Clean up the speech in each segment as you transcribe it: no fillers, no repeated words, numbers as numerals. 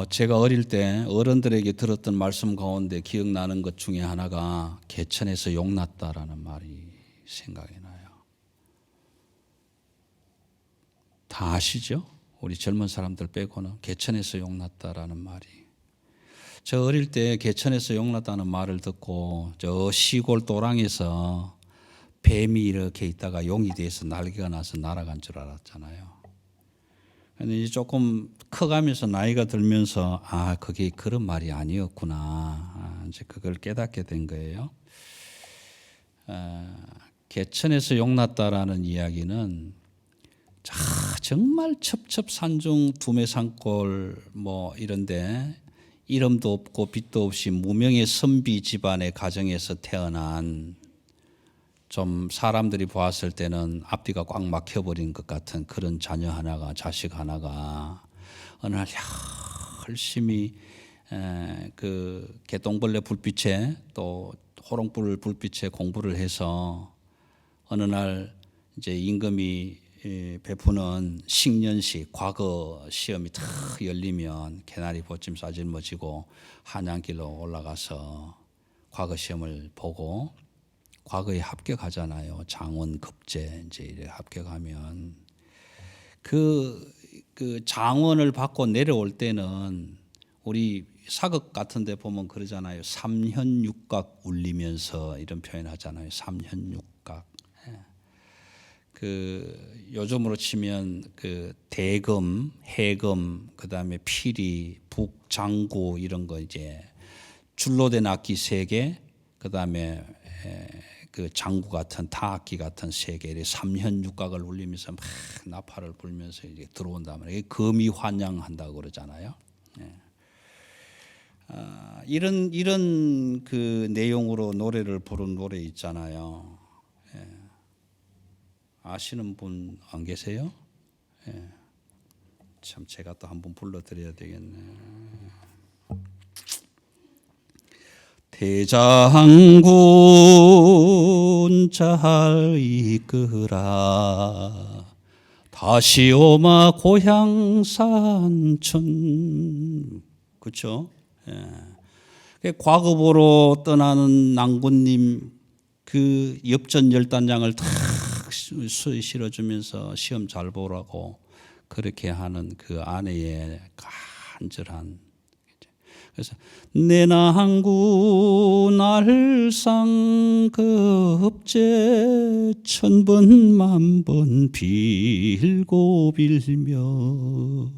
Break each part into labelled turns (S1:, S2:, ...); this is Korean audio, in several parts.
S1: 제가 어릴 때 어른들에게 들었던 말씀 가운데 기억나는 것 중에 하나가 개천에서 용났다라는 말이 생각이 나요. 다 아시죠? 우리 젊은 사람들 빼고는 개천에서 용났다라는 말이. 저 어릴 때 개천에서 용났다는 말을 듣고 저 시골 도랑에서 뱀이 이렇게 있다가 용이 돼서 날개가 나서 날아간 줄 알았잖아요. 근데 이제 조금 커가면서 나이가 들면서 그게 그런 말이 아니었구나. 이제 그걸 깨닫게 된 거예요. 개천에서 용났다라는 이야기는 정말 첩첩산중 두메산골 뭐 이런데 이름도 없고 빛도 없이 무명의 선비 집안의 가정에서 태어난 좀 사람들이 보았을 때는 앞뒤가 꽉 막혀버린 것 같은 그런 자녀 하나가, 자식 하나가 어느 날 열심히 그 개똥벌레 불빛에 또 호롱불 불빛에 공부를 해서 어느 날 이제 임금이 베푸는 식년식 과거 시험이 탁 열리면 개나리 보침 싸질머지고 한양길로 올라가서 과거 시험을 보고 과거에 합격하잖아요. 장원 급제 이제 이래 합격하면 그 장원을 받고 내려올 때는 우리 사극 같은데 보면 그러잖아요. 삼현육각 울리면서 이런 표현하잖아요. 삼현육각. 그 요즘으로 치면 그 대금, 해금, 그다음에 피리, 북, 장구 이런 거 이제 줄로 된 악기 3개, 그다음에 그 장구 같은 타악기 같은 3개, 삼현육각을 울리면서 막 나팔을 불면서 이제 들어온단 말이에요. 금이 환영한다고 그러잖아요. 이런 그 내용으로 노래를 부른 노래 있잖아요. 아시는 분 안 계세요? 참 제가 또 한번 불러드려야 되겠네. 대장군 잘 이끌아 다시 오마 고향 산천. 그렇죠? 과거보로 떠나는 낭군님 그 엽전 10단장을 탁 실어주면서 시험 잘 보라고 그렇게 하는 그 아내의 간절한. 그래서 내 낭군 알상급제 천번 만번 빌고 빌며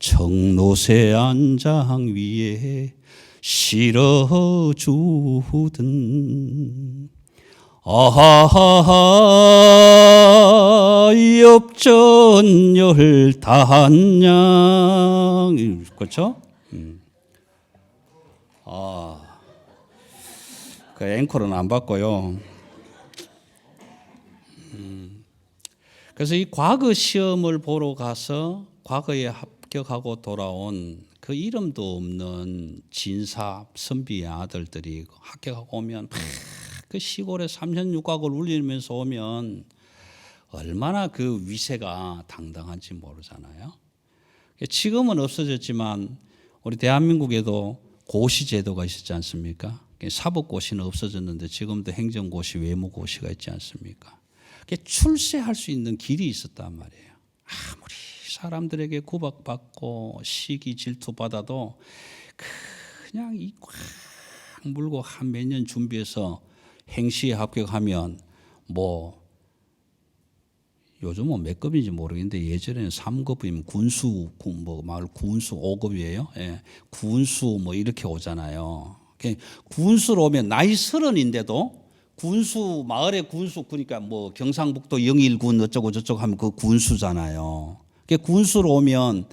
S1: 청노새 안장 위에 실어주든 아하하 엽전 10단장. 그렇죠? 그 앵콜은 안 받고요. 그래서 이 과거 시험을 보러 가서 과거에 합격하고 돌아온 그 이름도 없는 진사 선비의 아들들이 합격하고 오면 그 시골에 삼현육각을 울리면서 오면 얼마나 그 위세가 당당한지 모르잖아요. 지금은 없어졌지만 우리 대한민국에도 고시 제도가 있었지 않습니까? 사법고시는 없어졌는데 지금도 행정고시, 외무고시가 있지 않습니까? 출세할 수 있는 길이 있었단 말이에요. 아무리 사람들에게 구박받고 시기 질투받아도 그냥 이 꽉 물고 한 몇 년 준비해서 행시에 합격하면 뭐 요즘은 몇 급인지 모르겠는데 예전에는 3급이면 군수 뭐 마을 군수 5급이에요. 군수 뭐 이렇게 오잖아요. 군수로 오면 나이 30인데도 군수 마을의 군수 그러니까 뭐 경상북도 영일군 어쩌고 저쩌고 하면 그 군수잖아요. 군수로 오면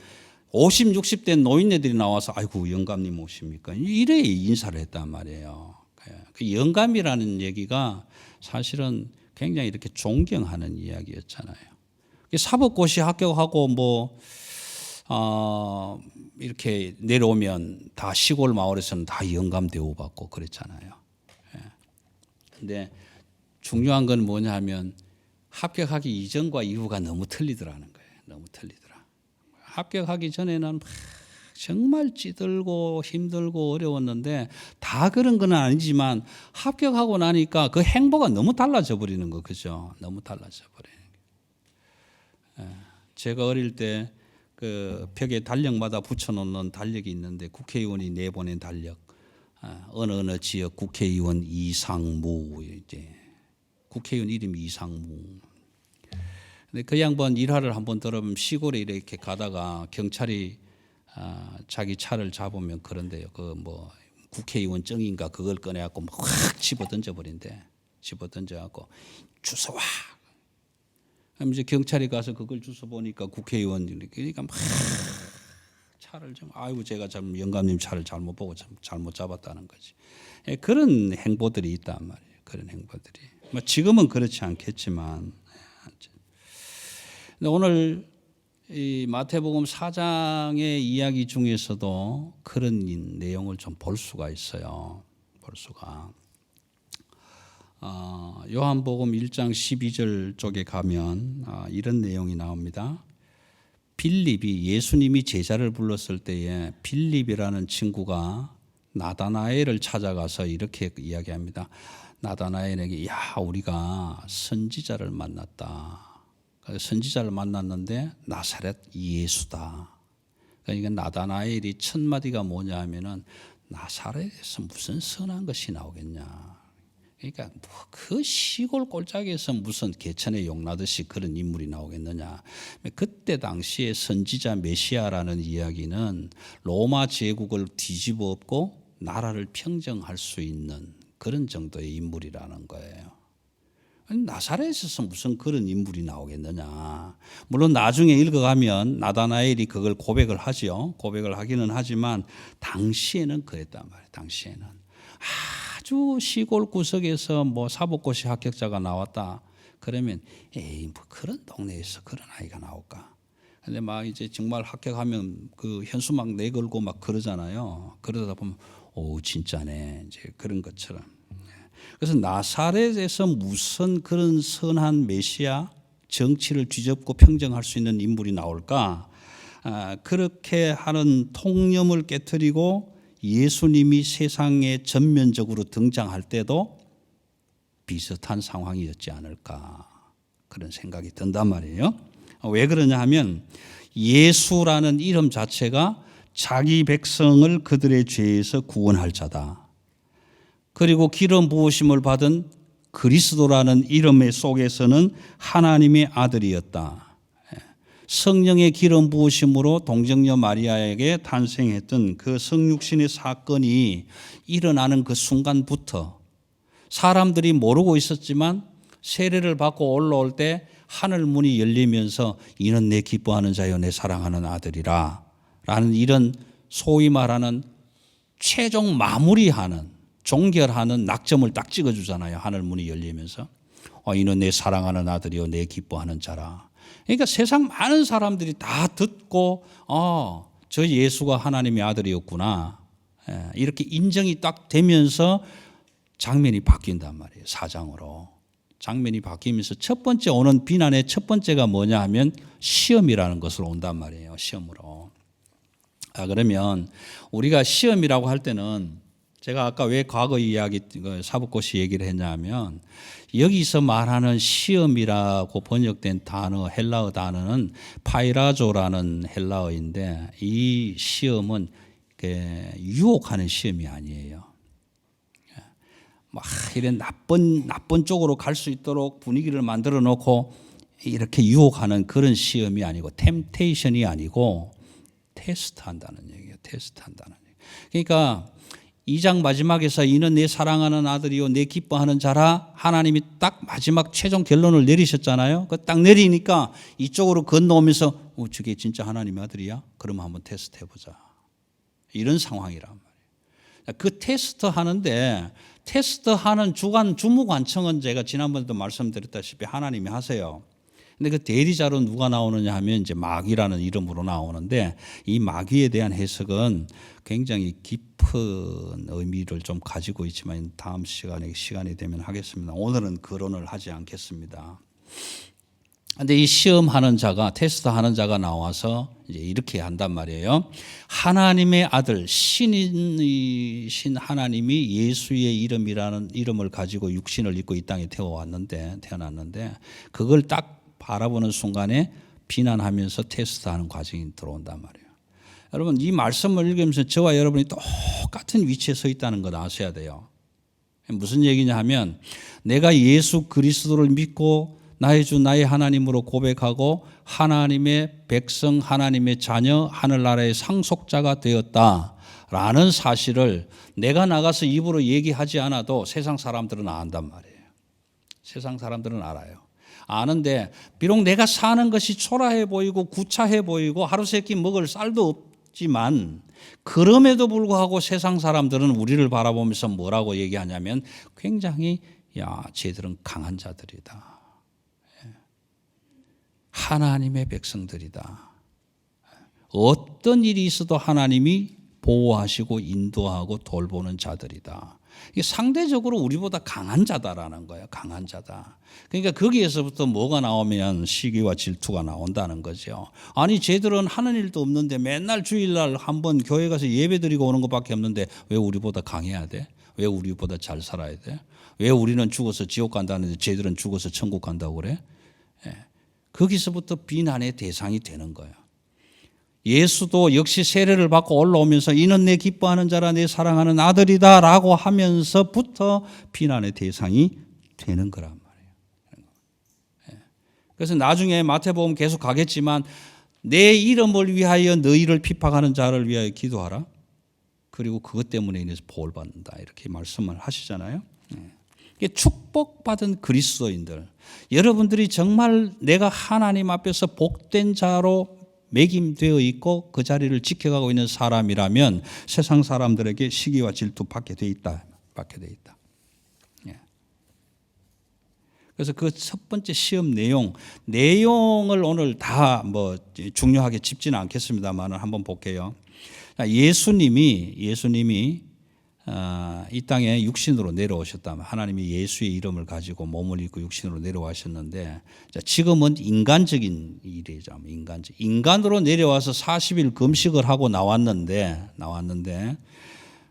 S1: 50, 60대 노인네들이 나와서 아이고 영감님 오십니까? 이래 인사를 했단 말이에요. 그 영감이라는 얘기가 사실은 굉장히 이렇게 존경하는 이야기였잖아요. 사법고시 합격하고 뭐 이렇게 내려오면 다 시골 마을에서는 다 영감 대우받고 그랬잖아요. 근데 중요한 건 뭐냐면 합격하기 이전과 이후가 너무 틀리더라는 거예요. 너무 틀리더라. 합격하기 전에는 막 정말 찌들고 힘들고 어려웠는데 다 그런 건 아니지만 합격하고 나니까 그 행보가 너무 달라져 버리는 거, 그죠? 너무 달라져 버리는 거. 제가 어릴 때 그 벽에 달력마다 붙여놓는 달력이 있는데 국회의원이 내보낸 달력, 어느 지역 국회의원 이상무, 이제 국회의원 이름이 이상무. 근데 그 양반 일화를 한번 들으면 시골에 이렇게 가다가 경찰이 자기 차를 잡으면 그런데요. 그 뭐 국회의원 증인가 그걸 꺼내갖고 확 집어 던져버린대. 집어 던져갖고 주워 와. 그럼 이제 경찰이 가서 그걸 주워 보니까 국회의원 그러니까 막 차를 좀 아이고 제가 참 영감님 차를 잘못 보고 잘못 잡았다는 거지. 그런 행보들이 있단 말이에요. 그런 행보들이. 뭐 지금은 그렇지 않겠지만. 근데 오늘 이 마태복음 4장의 이야기 중에서도 그런 내용을 좀 볼 수가 있어요. 볼 수가. 요한복음 1장 12절 쪽에 가면 이런 내용이 나옵니다. 빌립이 예수님이 제자를 불렀을 때에 빌립이라는 친구가 나다나엘을 찾아가서 이렇게 이야기합니다. 나다나엘에게 야 우리가 선지자를 만났다. 선지자를 만났는데 나사렛 예수다. 그러니까 나다나엘이 첫 마디가 뭐냐 하면은 나사렛에서 무슨 선한 것이 나오겠냐. 그러니까 그 시골 꼴짝에서 무슨 개천에 용나듯이 그런 인물이 나오겠느냐. 그때 당시에 선지자 메시아라는 이야기는 로마 제국을 뒤집어 엎고 나라를 평정할 수 있는 그런 정도의 인물이라는 거예요. 나사렛에서 무슨 그런 인물이 나오겠느냐. 물론 나중에 읽어가면 나다나엘이 그걸 고백을 하죠. 고백을 하기는 하지만 당시에는 그랬단 말이에요. 당시에는 아주 시골 구석에서 뭐 사법고시 합격자가 나왔다. 그러면 에이 뭐 그런 동네에서 그런 아이가 나올까. 근데 막 이제 정말 합격하면 그 현수막 내걸고 막 그러잖아요. 그러다 보면 오 진짜네 이제 그런 것처럼. 그래서 나사렛에서 무슨 그런 선한 메시아 정치를 뒤집고 평정할 수 있는 인물이 나올까? 그렇게 하는 통념을 깨트리고 예수님이 세상에 전면적으로 등장할 때도 비슷한 상황이었지 않을까 그런 생각이 든단 말이에요. 왜 그러냐 하면 예수라는 이름 자체가 자기 백성을 그들의 죄에서 구원할 자다. 그리고 기름 부으심을 받은 그리스도라는 이름의 속에서는 하나님의 아들이었다. 성령의 기름 부으심으로 동정녀 마리아에게 탄생했던 그 성육신의 사건이 일어나는 그 순간부터 사람들이 모르고 있었지만 세례를 받고 올라올 때 하늘 문이 열리면서 이는 내 기뻐하는 자요 내 사랑하는 아들이라 라는 이런 소위 말하는 최종 마무리하는 종결하는 낙점을 딱 찍어주잖아요. 하늘 문이 열리면서 이는 내 사랑하는 아들이요 내 기뻐하는 자라. 그러니까 세상 많은 사람들이 다 듣고 저 예수가 하나님의 아들이었구나 이렇게 인정이 딱 되면서 장면이 바뀐단 말이에요. 4장으로 장면이 바뀌면서 첫 번째 오는 비난의 첫 번째가 뭐냐 하면 시험이라는 것으로 온단 말이에요. 시험으로. 그러면 우리가 시험이라고 할 때는 제가 아까 왜 과거 이야기 사법고시 얘기를 했냐 하면 여기서 말하는 시험이라고 번역된 단어 헬라어 단어는 파이라조라는 헬라어인데 이 시험은 유혹하는 시험이 아니에요. 막 이런 나쁜 쪽으로 갈 수 있도록 분위기를 만들어 놓고 이렇게 유혹하는 그런 시험이 아니고 템테이션이 아니고 테스트한다는 얘기예요. 테스트한다는 얘기. 그러니까 2장 마지막에서 이는 내 사랑하는 아들이요 내 기뻐하는 자라 하나님이 딱 마지막 최종 결론을 내리셨잖아요. 그 딱 내리니까 이쪽으로 건너오면서 저게 진짜 하나님의 아들이야? 그러면 한번 테스트해보자. 이런 상황이란 말이에요. 그 테스트 하는데 테스트하는 주무관청은 제가 지난번에도 말씀드렸다시피 하나님이 하세요. 근데 그 대리자로 누가 나오느냐 하면 이제 마귀라는 이름으로 나오는데 이 마귀에 대한 해석은 굉장히 깊은 의미를 좀 가지고 있지만 다음 시간이 되면 하겠습니다. 오늘은 거론을 하지 않겠습니다. 근데 이 시험하는 자가 테스트하는 자가 나와서 이제 이렇게 한단 말이에요. 하나님의 아들 신이신 하나님이 예수의 이름이라는 이름을 가지고 육신을 입고 이 땅에 태어났는데 그걸 딱 바라보는 순간에 비난하면서 테스트하는 과정이 들어온단 말이에요. 여러분 이 말씀을 읽으면서 저와 여러분이 똑같은 위치에 서 있다는 걸 아셔야 돼요. 무슨 얘기냐 하면 내가 예수 그리스도를 믿고 나의 주 나의 하나님으로 고백하고 하나님의 백성 하나님의 자녀 하늘나라의 상속자가 되었다라는 사실을 내가 나가서 입으로 얘기하지 않아도 세상 사람들은 안단 말이에요. 세상 사람들은 알아요. 아는데 비록 내가 사는 것이 초라해 보이고 구차해 보이고 하루 세끼 먹을 쌀도 없지만 그럼에도 불구하고 세상 사람들은 우리를 바라보면서 뭐라고 얘기하냐면 굉장히 쟤들은 강한 자들이다. 하나님의 백성들이다. 어떤 일이 있어도 하나님이 보호하시고 인도하고 돌보는 자들이다. 이게 상대적으로 우리보다 강한 자다라는 거예요. 강한 자다. 그러니까 거기에서부터 뭐가 나오면 시기와 질투가 나온다는 거죠. 아니 쟤들은 하는 일도 없는데 맨날 주일날 한번 교회 가서 예배 드리고 오는 것밖에 없는데 왜 우리보다 강해야 돼? 왜 우리보다 잘 살아야 돼? 왜 우리는 죽어서 지옥 간다는데 쟤들은 죽어서 천국 간다고 그래? 거기서부터 비난의 대상이 되는 거예요. 예수도 역시 세례를 받고 올라오면서 이는 내 기뻐하는 자라 내 사랑하는 아들이다 라고 하면서부터 비난의 대상이 되는 거란 말이에요. 그래서 나중에 마태복음 계속 가겠지만 내 이름을 위하여 너희를 핍박하는 자를 위하여 기도하라. 그리고 그것 때문에 인해서 복을 받는다. 이렇게 말씀을 하시잖아요. 이게 축복받은 그리스도인들. 여러분들이 정말 내가 하나님 앞에서 복된 자로 매김되어 있고 그 자리를 지켜가고 있는 사람이라면 세상 사람들에게 시기와 질투 받게 돼 있다. 그래서 그 첫 번째 시험 내용을 오늘 다 뭐 중요하게 짚지는 않겠습니다만 한번 볼게요. 예수님이 이 땅에 육신으로 내려오셨다면 하나님이 예수의 이름을 가지고 몸을 입고 육신으로 내려와셨는데 지금은 인간적인 일이죠. 인간으로 내려와서 40일 금식을 하고 나왔는데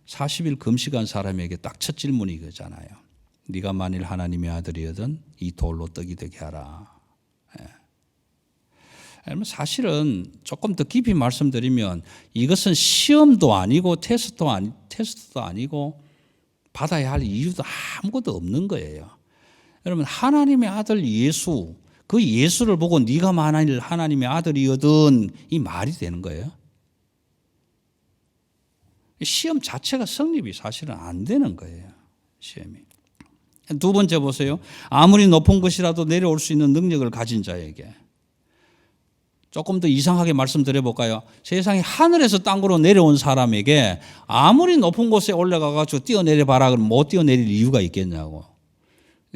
S1: 40일 금식한 사람에게 딱 첫 질문이 이거잖아요. 네가 만일 하나님의 아들이거든 이 돌로 떡이 되게 하라. 사실은 조금 더 깊이 말씀드리면 이것은 시험도 아니고 테스트도 아니고 받아야 할 이유도 아무것도 없는 거예요. 여러분 하나님의 아들 예수 그 예수를 보고 네가 만일 하나님의 아들이거든 이 말이 되는 거예요. 시험 자체가 성립이 사실은 안 되는 거예요. 시험이. 두 번째 보세요. 아무리 높은 것이라도 내려올 수 있는 능력을 가진 자에게 조금 더 이상하게 말씀드려볼까요? 세상에 하늘에서 땅으로 내려온 사람에게 아무리 높은 곳에 올라가가지고 뛰어내려봐라 그러면 못 뛰어내릴 이유가 있겠냐고.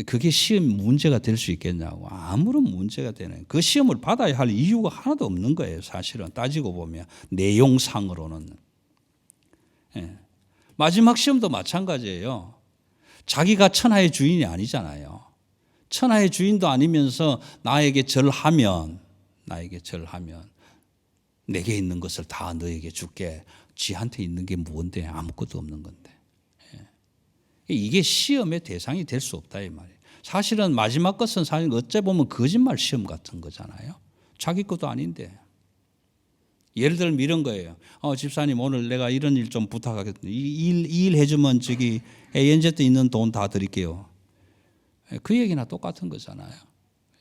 S1: 그게 시험 문제가 될 수 있겠냐고. 아무런 문제가 되는 그 시험을 받아야 할 이유가 하나도 없는 거예요. 사실은 따지고 보면 내용상으로는. 마지막 시험도 마찬가지예요. 자기가 천하의 주인이 아니잖아요. 천하의 주인도 아니면서 나에게 절하면 내게 있는 것을 다 너에게 줄게. 지한테 있는 게 뭔데? 아무것도 없는 건데. 이게 시험의 대상이 될 수 없다 이 말이에요. 사실은 마지막 것은 사실 어째 보면 거짓말 시험 같은 거잖아요. 자기 것도 아닌데. 예를 들면 이런 거예요. 집사님 오늘 내가 이런 일 좀 부탁하겠습니다. 이 일 해주면 저기 ANZ 때 있는 돈 다 드릴게요. 그 얘기나 똑같은 거잖아요.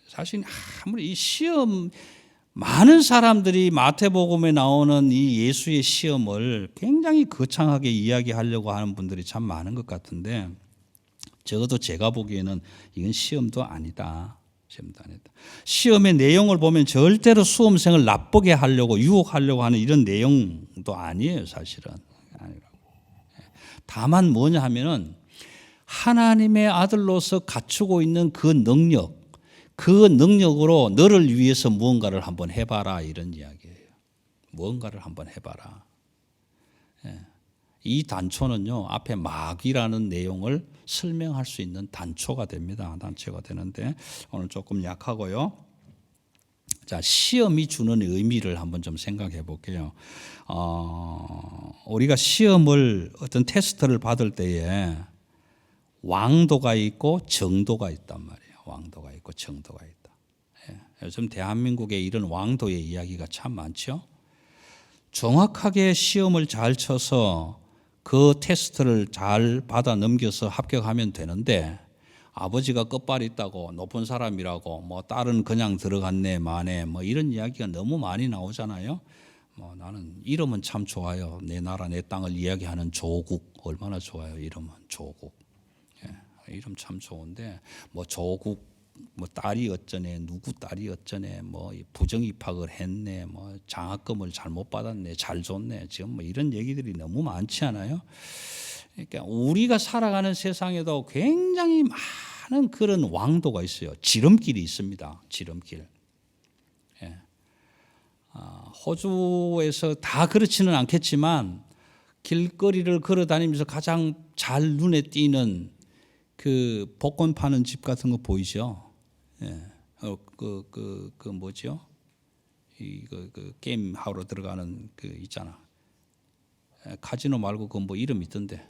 S1: 사실 아무리 이 시험 많은 사람들이 마태복음에 나오는 이 예수의 시험을 굉장히 거창하게 이야기하려고 하는 분들이 참 많은 것 같은데 적어도 제가 보기에는 이건 시험도 아니다. 시험의 내용을 보면 절대로 수험생을 나쁘게 하려고 유혹하려고 하는 이런 내용도 아니에요. 사실은. 다만 뭐냐 하면은 하나님의 아들로서 갖추고 있는 그 능력으로 너를 위해서 무언가를 한번 해봐라 이런 이야기예요. 무언가를 한번 해봐라. 이 단초는요 앞에 막이라는 내용을 설명할 수 있는 단초가 됩니다. 단초가 되는데 오늘 조금 약하고요. 자, 시험이 주는 의미를 한번 좀 생각해 볼게요. 우리가 시험을 어떤 테스트를 받을 때에 왕도가 있고 정도가 있단 말이에요. 왕도가 있고 정도가 있다. 예. 요즘 대한민국에 이런 왕도의 이야기가 참 많죠. 정확하게 시험을 잘 쳐서 그 테스트를 잘 받아 넘겨서 합격하면 되는데, 아버지가 끝발 있다고 높은 사람이라고 뭐 딸은 그냥 들어갔네 마네 뭐 이런 이야기가 너무 많이 나오잖아요. 뭐 나는 이름은 참 좋아요. 내 나라 내 땅을 이야기하는 조국 얼마나 좋아요. 이름은 조국. 예, 이름 참 좋은데 뭐 조국 뭐 딸이 어쩌네 누구 딸이 어쩌네 뭐 부정 입학을 했네 뭐 장학금을 잘못 받았네 잘 줬네 지금 뭐 이런 얘기들이 너무 많지 않아요? 그러니까 우리가 살아가는 세상에도 굉장히 많은 그런 왕도가 있어요. 지름길이 있습니다. 지름길. 예. 호주에서 다 그렇지는 않겠지만 길거리를 걸어 다니면서 가장 잘 눈에 띄는 그 복권 파는 집 같은 거 보이죠? 예. 뭐죠? 그 게임 하러 들어가는 그 있잖아. 카지노 말고 그 뭐 이름 있던데.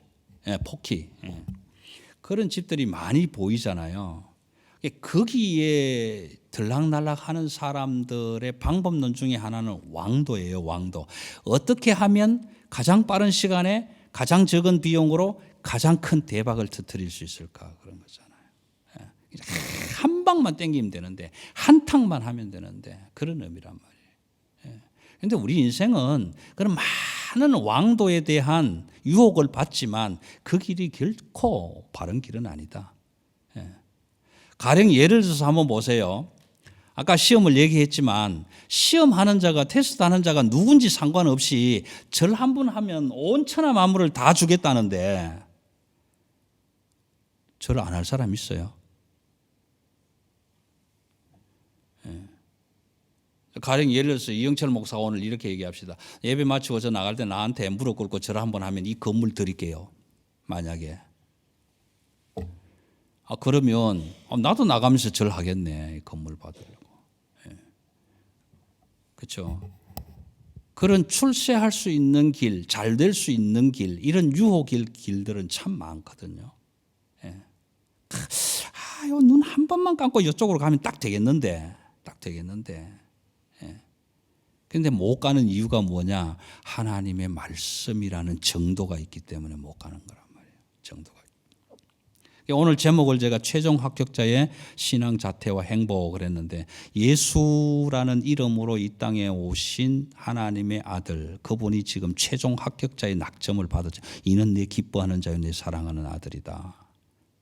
S1: 예, 포키. 예. 그런 집들이 많이 보이잖아요. 거기에 들락날락하는 사람들의 방법론 중에 하나는 왕도예요. 왕도. 어떻게 하면 가장 빠른 시간에 가장 적은 비용으로 가장 큰 대박을 터뜨릴 수 있을까 그런 거잖아요. 예. 한 방만 땡기면 되는데 한 탕만 하면 되는데 그런 의미란 말이에요. 그런데 우리 인생은 그런 많은 왕도에 대한 유혹을 받지만 그 길이 결코 바른 길은 아니다. 가령 예를 들어서 한번 보세요. 아까 시험을 얘기했지만 시험하는 자가 테스트하는 자가 누군지 상관없이 절 한 번 하면 온 천하 만물을 다 주겠다는데 절을 안 할 사람 있어요? 가령 예를 들어서 이영철 목사가 오늘 이렇게 얘기합시다. 예배 마치고 저 나갈 때 나한테 무릎 꿇고 절 한번 하면 이 건물 드릴게요. 만약에. 그러면 나도 나가면서 절 하겠네. 이 건물 받으려고. 그렇죠. 그런 출세할 수 있는 길, 잘 될 수 있는 길, 이런 유혹일 길들은 참 많거든요. 요 눈 한 번만 감고 이쪽으로 가면 딱 되겠는데. 그런데 못 가는 이유가 뭐냐? 하나님의 말씀이라는 정도가 있기 때문에 못 가는 거란 말이에요. 정도가. 오늘 제목을 제가 최종 합격자의 신앙 자태와 행복을 했는데, 예수라는 이름으로 이 땅에 오신 하나님의 아들, 그분이 지금 최종 합격자의 낙점을 받았죠. 이는 내 기뻐하는 자요 내 사랑하는 아들이다.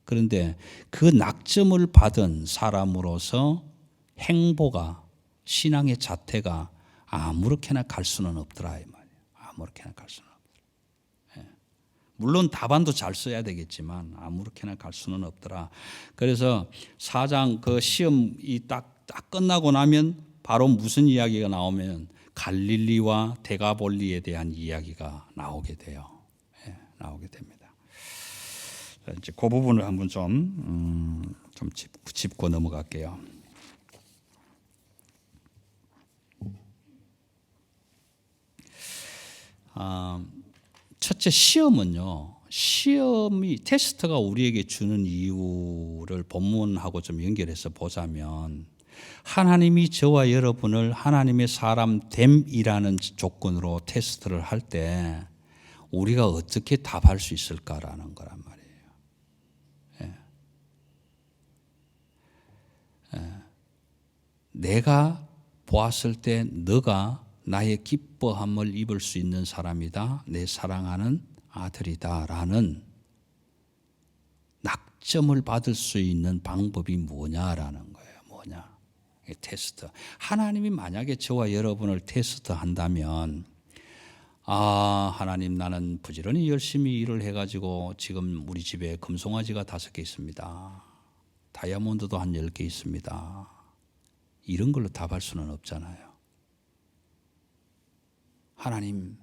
S1: 그런데 그 낙점을 받은 사람으로서 행보가, 신앙의 자태가 아무렇게나 갈 수는 없더라 이 말이에요. 아무렇게나 갈 수는 없더라. 물론 답안도 잘 써야 되겠지만 아무렇게나 갈 수는 없더라. 그래서 4장 그 시험이 딱 끝나고 나면 바로 무슨 이야기가 나오면 갈릴리와 데가볼리에 대한 이야기가 나오게 돼요. 나오게 됩니다. 이제 그 부분을 한번 좀 짚고 넘어갈게요. 첫째, 시험은요. 시험이 테스트가 우리에게 주는 이유를 본문하고 좀 연결해서 보자면, 하나님이 저와 여러분을 하나님의 사람 됨이라는 조건으로 테스트를 할 때 우리가 어떻게 답할 수 있을까라는 거란 말이에요. 내가 보았을 때 너가 나의 기뻐함을 입을 수 있는 사람이다. 내 사랑하는 아들이다라는 낙점을 받을 수 있는 방법이 뭐냐라는 거예요. 뭐냐? 테스트. 하나님이 만약에 저와 여러분을 테스트한다면, 하나님, 나는 부지런히 열심히 일을 해가지고 지금 우리 집에 금송아지가 5개 있습니다. 다이아몬드도 한 10개 있습니다. 이런 걸로 답할 수는 없잖아요. 하나님,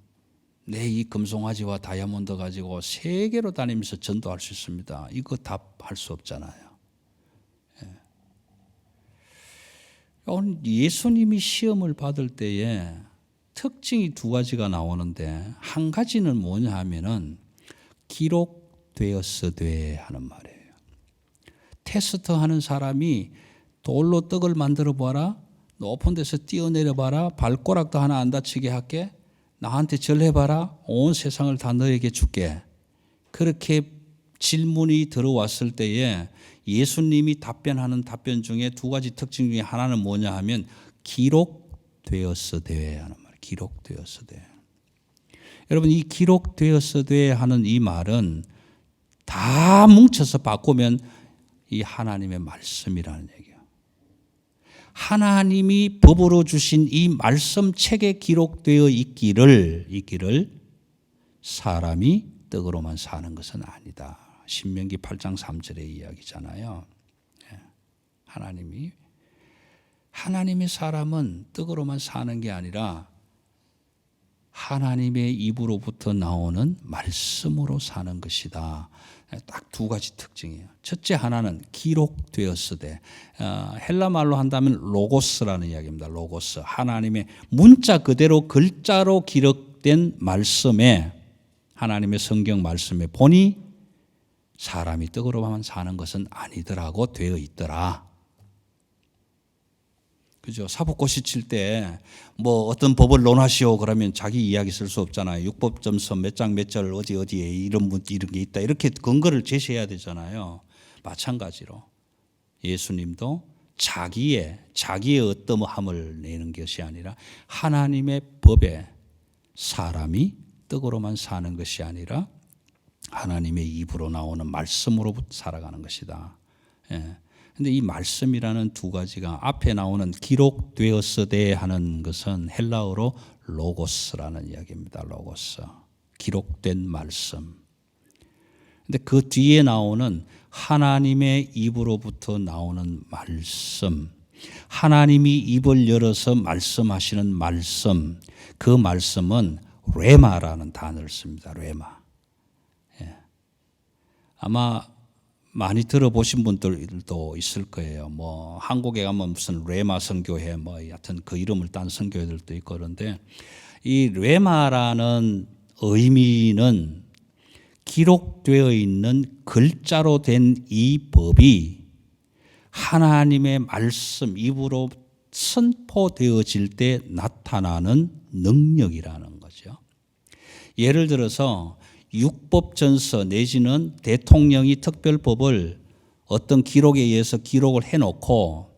S1: 내 이 금송아지와 다이아몬드 가지고 세계로 다니면서 전도할 수 있습니다. 이거 답할 수 없잖아요. 오늘 예수님이 시험을 받을 때에 특징이 두 가지가 나오는데 한 가지는 뭐냐 하면은 기록되었으되 하는 말이에요. 테스트 하는 사람이 돌로 떡을 만들어 봐라, 높은 데서 뛰어내려 봐라, 발가락도 하나 안 다치게 할게, 나한테 절해봐라, 온 세상을 다 너에게 줄게. 그렇게 질문이 들어왔을 때에 예수님이 답변하는 답변 중에 두 가지 특징 중에 하나는 뭐냐 하면 기록되었으되 하는 말. 기록되었으되. 여러분, 이 기록되었으되 하는 이 말은 다 뭉쳐서 바꾸면 이 하나님의 말씀이라는 얘기예요. 하나님이 법으로 주신 이 말씀 책에 기록되어 있기를 사람이 떡으로만 사는 것은 아니다. 신명기 8장 3절의 이야기잖아요. 하나님의 사람은 떡으로만 사는 게 아니라 하나님의 입으로부터 나오는 말씀으로 사는 것이다. 딱 두 가지 특징이에요. 첫째 하나는 기록되었으되, 헬라 말로 한다면 로고스라는 이야기입니다. 로고스. 하나님의 문자 그대로 글자로 기록된 말씀에, 하나님의 성경 말씀에 보니 사람이 떡으로만 사는 것은 아니더라고 되어 있더라. 그죠? 사법고시 칠 때 뭐 어떤 법을 논하시오 그러면 자기 이야기 쓸 수 없잖아요. 육법점서 몇 장 몇 절 어디에 이런 게 있다. 이렇게 근거를 제시해야 되잖아요. 마찬가지로 예수님도 자기의 어떠함을 내는 것이 아니라 하나님의 법에 사람이 떡으로만 사는 것이 아니라 하나님의 입으로 나오는 말씀으로부터 살아가는 것이다. 그런데 이 말씀이라는 두 가지가 앞에 나오는 기록되었으되 하는 것은 헬라어로 로고스라는 이야기입니다. 로고스. 기록된 말씀. 그런데 그 뒤에 나오는 하나님의 입으로부터 나오는 말씀. 하나님이 입을 열어서 말씀하시는 말씀. 그 말씀은 레마라는 단어를 씁니다. 레마. 아마 많이 들어보신 분들도 있을 거예요. 뭐 한국에 가면 무슨 레마 선교회 뭐 하여튼 그 이름을 딴 선교회들도 있고 그런데 이 레마라는 의미는 기록되어 있는 글자로 된 이 법이 하나님의 말씀 입으로 선포되어질 때 나타나는 능력이라는 거죠. 예를 들어서 육법전서 내지는 대통령이 특별법을 어떤 기록에 의해서 기록을 해놓고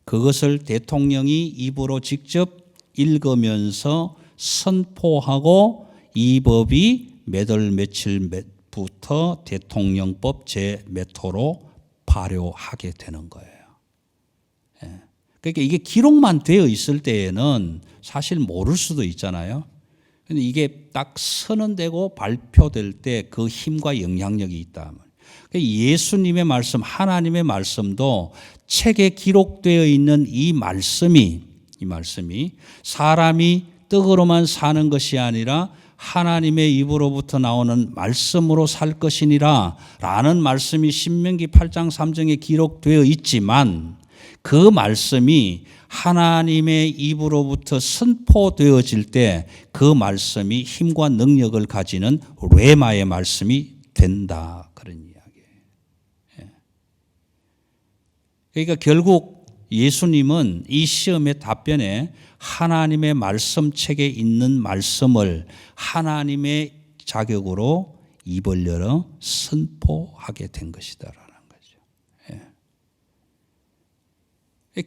S1: 그것을 대통령이 입으로 직접 읽으면서 선포하고 이 법이 몇 월 며칠부터 대통령법 제 몇 호로 발효하게 되는 거예요. 그러니까 이게 기록만 되어 있을 때에는 사실 모를 수도 있잖아요. 근데 이게 딱 선언되고 발표될 때 그 힘과 영향력이 있다. 예수님의 말씀, 하나님의 말씀도 책에 기록되어 있는 이 말씀이 사람이 떡으로만 사는 것이 아니라 하나님의 입으로부터 나오는 말씀으로 살 것이니라 라는 말씀이 신명기 8장 3절에 기록되어 있지만 그 말씀이 하나님의 입으로부터 선포되어질 때 그 말씀이 힘과 능력을 가지는 레마의 말씀이 된다. 그런 이야기예요. 그러니까 결국 예수님은 이 시험의 답변에 하나님의 말씀책에 있는 말씀을 하나님의 자격으로 입을 열어 선포하게 된 것이다라는 거죠.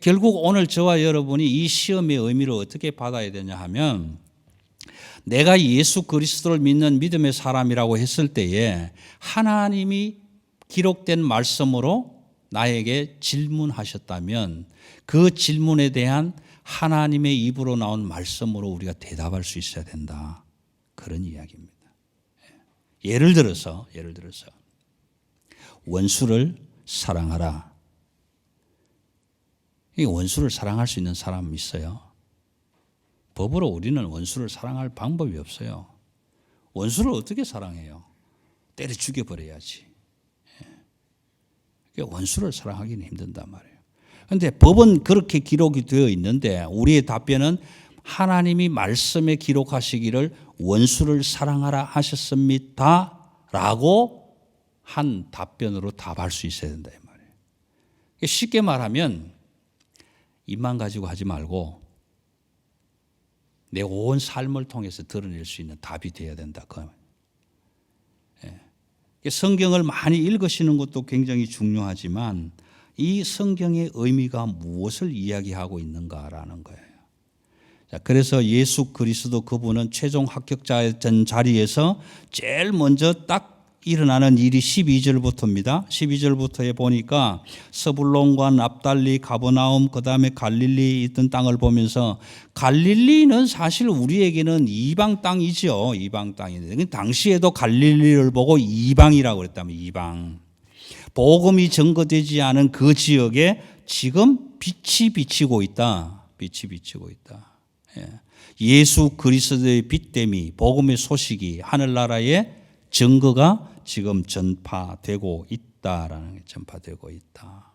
S1: 결국 오늘 저와 여러분이 이 시험의 의미를 어떻게 받아야 되냐 하면 내가 예수 그리스도를 믿는 믿음의 사람이라고 했을 때에 하나님이 기록된 말씀으로 나에게 질문하셨다면 그 질문에 대한 하나님의 입으로 나온 말씀으로 우리가 대답할 수 있어야 된다. 그런 이야기입니다. 예를 들어서 원수를 사랑하라. 이 원수를 사랑할 수 있는 사람이 있어요. 법으로 우리는 원수를 사랑할 방법이 없어요. 원수를 어떻게 사랑해요? 때려 죽여버려야지. 원수를 사랑하기는 힘든단 말이에요. 그런데 법은 그렇게 기록이 되어 있는데 우리의 답변은 하나님이 말씀에 기록하시기를 원수를 사랑하라 하셨습니다 라고 한 답변으로 답할 수 있어야 된다 이 말이에요. 쉽게 말하면 입만 가지고 하지 말고 내 온 삶을 통해서 드러낼 수 있는 답이 되어야 된다. 성경을 많이 읽으시는 것도 굉장히 중요하지만 이 성경의 의미가 무엇을 이야기하고 있는가라는 거예요. 자, 그래서 예수 그리스도 그분은 최종 합격자의 자리에서 제일 먼저 딱 일어나는 일이 12절부터입니다. 12절부터에 보니까 서불론과 납달리, 가버나움, 그 다음에 갈릴리 있던 땅을 보면서 갈릴리는 사실 우리에게는 이방 땅이죠. 이방 땅인데 당시에도 갈릴리를 보고 이방이라고 그랬다면 이방. 복음이 증거되지 않은 그 지역에 지금 빛이 비치고 있다. 빛이 비치고 있다. 예수 그리스도의 빛됨이 복음의 소식이 하늘나라의 증거가 지금 전파되고 있다라는 게 전파되고 있다.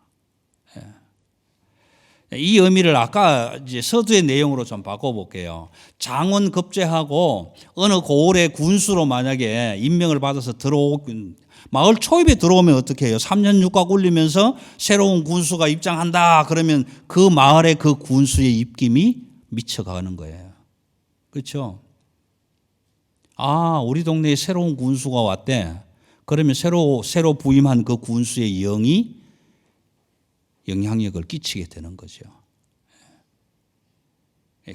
S1: 이 의미를 아까 이제 서두의 내용으로 좀 바꿔볼게요. 장원 급제하고 어느 고을의 군수로 만약에 임명을 받아서 마을 초입에 들어오면 어떻게 해요? 3년 육각 울리면서 새로운 군수가 입장한다. 그러면 그 마을의 그 군수의 입김이 미쳐가는 거예요. 그렇죠? 아, 우리 동네에 새로운 군수가 왔대. 그러면 새로 부임한 그 군수의 영이 영향력을 끼치게 되는 거죠.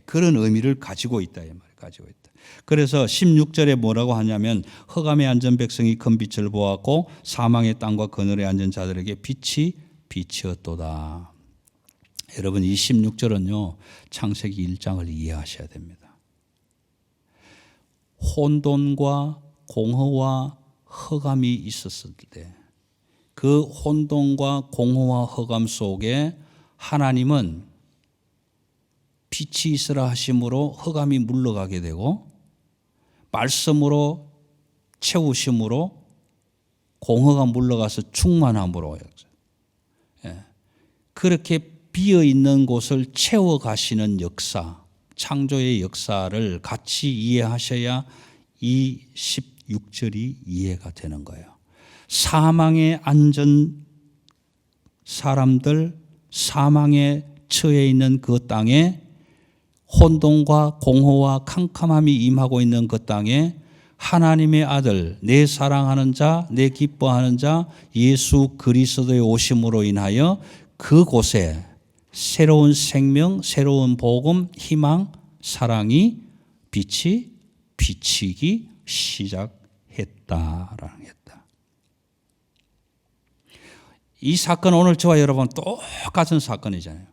S1: 그런 의미를 가지고 있다 이 말이에요. 가지고 있다. 그래서 16절에 뭐라고 하냐면 흑암에 앉은 백성이 큰 빛을 보았고 사망의 땅과 그늘에 앉은 자들에게 빛이 비치었도다. 여러분 이 16절은요. 창세기 1장을 이해하셔야 됩니다. 혼돈과 공허와 흑암이 있었을 때 그 혼돈과 공허와 흑암 속에 하나님은 빛이 있으라 하심으로 흑암이 물러가게 되고 말씀으로 채우심으로 공허가 물러가서 충만함으로 그렇게 비어있는 곳을 채워가시는 역사, 창조의 역사를 같이 이해하셔야 이 16절이 이해가 되는 거예요. 사망에 앉은 사람들, 사망에 처해 있는 그 땅에 혼돈과 공허와 캄캄함이 임하고 있는 그 땅에 하나님의 아들, 내 사랑하는 자, 내 기뻐하는 자 예수 그리스도의 오심으로 인하여 그곳에 새로운 생명, 새로운 복음, 희망, 사랑이 빛이 비치기 시작했다라는 게 있다. 이 사건은 오늘 저와 여러분 똑같은 사건이잖아요.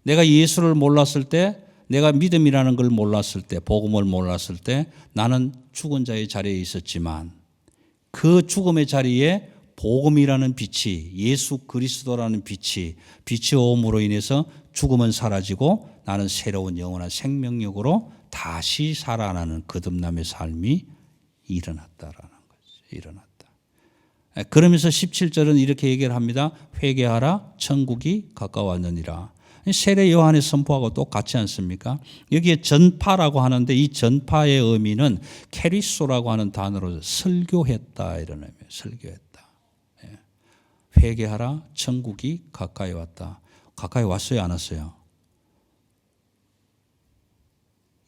S1: 내가 예수를 몰랐을 때, 내가 믿음이라는 걸 몰랐을 때, 복음을 몰랐을 때 나는 죽은 자의 자리에 있었지만 그 죽음의 자리에 복음이라는 빛이, 예수 그리스도라는 빛이 비치오므로 인해서 죽음은 사라지고 나는 새로운 영원한 생명력으로 다시 살아나는 거듭남의 삶이 일어났다라는 거죠. 일어났다. 그러면서 17절은 이렇게 얘기를 합니다. 회개하라 천국이 가까웠느니라. 세례 요한의 선포하고 똑같지 않습니까? 여기에 전파라고 하는데 이 전파의 의미는 캐리소라고 하는 단어로 설교했다 이런 의미예요. 설교했다. 회개하라 천국이 가까이 왔다. 가까이 왔어요 안 왔어요?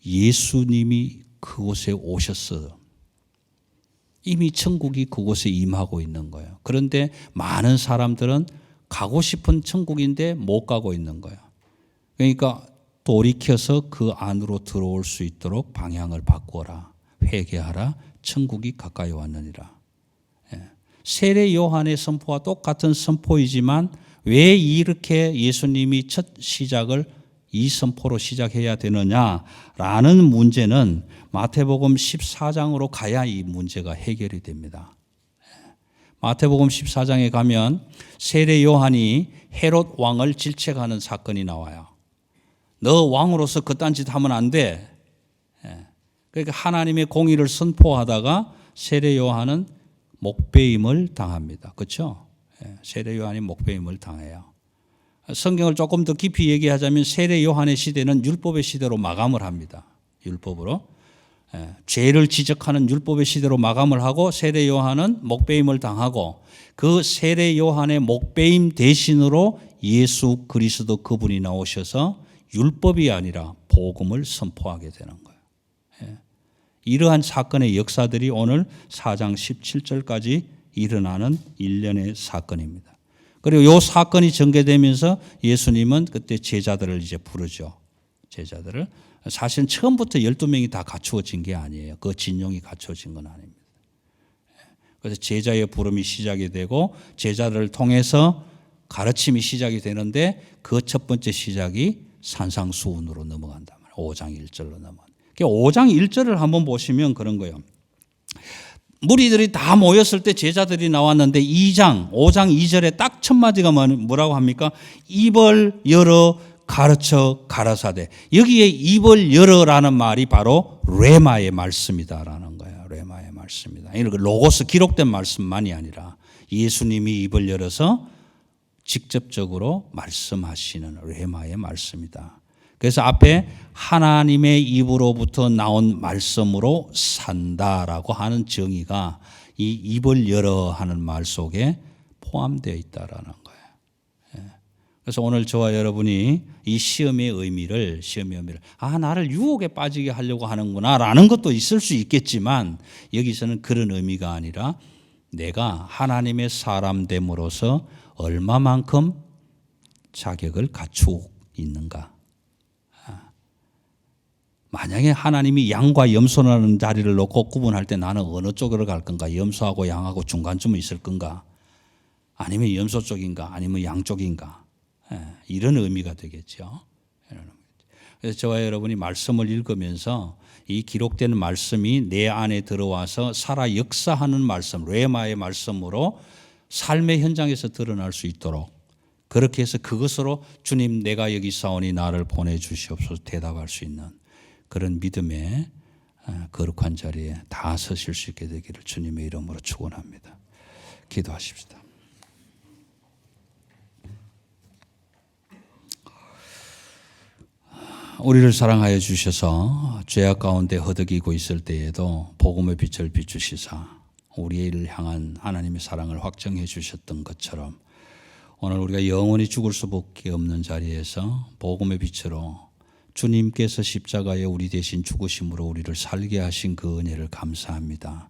S1: 예수님이 그곳에 오셨어요. 이미 천국이 그곳에 임하고 있는 거예요. 그런데 많은 사람들은 가고 싶은 천국인데 못 가고 있는 거예요. 그러니까 돌이켜서 그 안으로 들어올 수 있도록 방향을 바꾸어라. 회개하라. 천국이 가까이 왔느니라. 세례 요한의 선포와 똑같은 선포이지만 왜 이렇게 예수님이 첫 시작을 이 선포로 시작해야 되느냐라는 문제는 마태복음 14장으로 가야 이 문제가 해결이 됩니다. 마태복음 14장에 가면 세례 요한이 헤롯 왕을 질책하는 사건이 나와요. 너 왕으로서 그딴 짓 하면 안 돼. 그러니까 하나님의 공의를 선포하다가 세례 요한은 목배임을 당합니다. 그렇죠? 세례 요한이 목배임을 당해요. 성경을 조금 더 깊이 얘기하자면 세례 요한의 시대는 율법의 시대로 마감을 합니다. 율법으로. 죄를 지적하는 율법의 시대로 마감을 하고 세례 요한은 목배임을 당하고 그 세례 요한의 목배임 대신으로 예수 그리스도 그분이 나오셔서 율법이 아니라 복음을 선포하게 되는 거예요. 이러한 사건의 역사들이 오늘 4장 17절까지 일어나는 일련의 사건입니다. 그리고 이 사건이 전개되면서 예수님은 그때 제자들을 이제 부르죠. 제자들을. 사실은 처음부터 12명이 다 갖추어진 게 아니에요. 그 진용이 갖추어진 건 아닙니다. 그래서 제자의 부름이 시작이 되고 제자들을 통해서 가르침이 시작이 되는데 그 첫 번째 시작이 산상수훈으로 넘어간단 말이에요. 5장 1절로 넘어간다. 5장 1절을 한번 보시면 그런 거예요. 무리들이 다 모였을 때 제자들이 나왔는데 5장 2절에 딱 첫 마디가 뭐라고 합니까? 입을 열어 가르쳐 가라사대. 여기에 입을 열어라는 말이 바로 레마의 말씀이다라는 거예요. 레마의 말씀이다. 이렇게 로고스 기록된 말씀만이 아니라 예수님이 입을 열어서 직접적으로 말씀하시는 레마의 말씀이다. 그래서 앞에 하나님의 입으로부터 나온 말씀으로 산다라고 하는 정의가 이 입을 열어 하는 말 속에 포함되어 있다라는 거예요. 그래서 오늘 저와 여러분이 이 시험의 의미를 나를 유혹에 빠지게 하려고 하는구나라는 것도 있을 수 있겠지만 여기서는 그런 의미가 아니라 내가 하나님의 사람 됨으로써 얼마만큼 자격을 갖추고 있는가. 만약에 하나님이 양과 염소라는 자리를 놓고 구분할 때 나는 어느 쪽으로 갈 건가? 염소하고 양하고 중간쯤에 있을 건가? 아니면 염소 쪽인가? 아니면 양 쪽인가? 이런 의미가 되겠죠. 그래서 저와 여러분이 말씀을 읽으면서 이 기록된 말씀이 내 안에 들어와서 살아 역사하는 말씀, 레마의 말씀으로 삶의 현장에서 드러날 수 있도록 그렇게 해서 그것으로 주님 내가 여기 있사오니 나를 보내주시옵소서 대답할 수 있는 그런 믿음의 거룩한 자리에 다 서실 수 있게 되기를 주님의 이름으로 축원합니다. 기도하십시다. 우리를 사랑하여 주셔서 죄악 가운데 허덕이고 있을 때에도 복음의 빛을 비추시사 우리를 향한 하나님의 사랑을 확정해 주셨던 것처럼 오늘 우리가 영원히 죽을 수밖에 없는 자리에서 복음의 빛으로 주님께서 십자가에 우리 대신 죽으심으로 우리를 살게 하신 그 은혜를 감사합니다.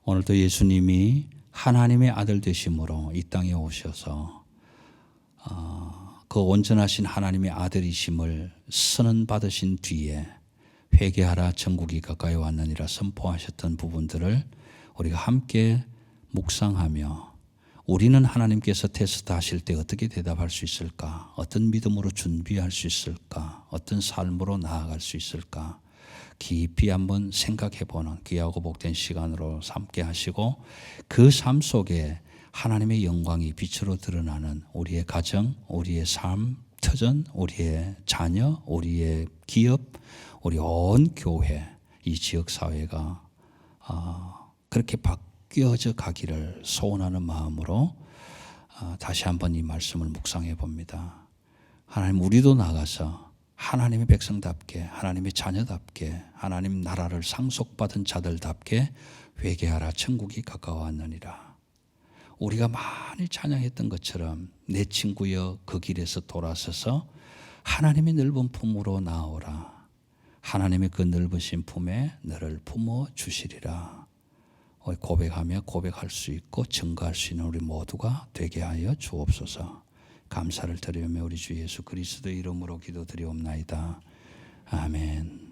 S1: 오늘도 예수님이 하나님의 아들 되심으로 이 땅에 오셔서 그 온전하신 하나님의 아들이심을 선언받으신 뒤에 회개하라 천국이 가까이 왔느니라 선포하셨던 부분들을 우리가 함께 묵상하며 우리는 하나님께서 테스트 하실 때 어떻게 대답할 수 있을까? 어떤 믿음으로 준비할 수 있을까? 어떤 삶으로 나아갈 수 있을까? 깊이 한번 생각해보는 귀하고 복된 시간으로 삼게 하시고 그 삶 속에 하나님의 영광이 빛으로 드러나는 우리의 가정, 우리의 삶, 터전, 우리의 자녀, 우리의 기업, 우리 온 교회, 이 지역사회가 그렇게 바뀌어져 가기를 소원하는 마음으로 다시 한번 이 말씀을 묵상해 봅니다. 하나님 우리도 나가서 하나님의 백성답게 하나님의 자녀답게 하나님 나라를 상속받은 자들답게 회개하라 천국이 가까워왔느니라. 우리가 많이 찬양했던 것처럼 내 친구여 그 길에서 돌아서서 하나님의 넓은 품으로 나오라. 하나님의 그 넓으신 품에 너를 품어 주시리라. 고백하며 고백할 수 있고 증거할 수 있는 우리 모두가 되게 하여 주옵소서. 감사를 드리며 우리 주 예수 그리스도의 이름으로 기도드리옵나이다. 아멘.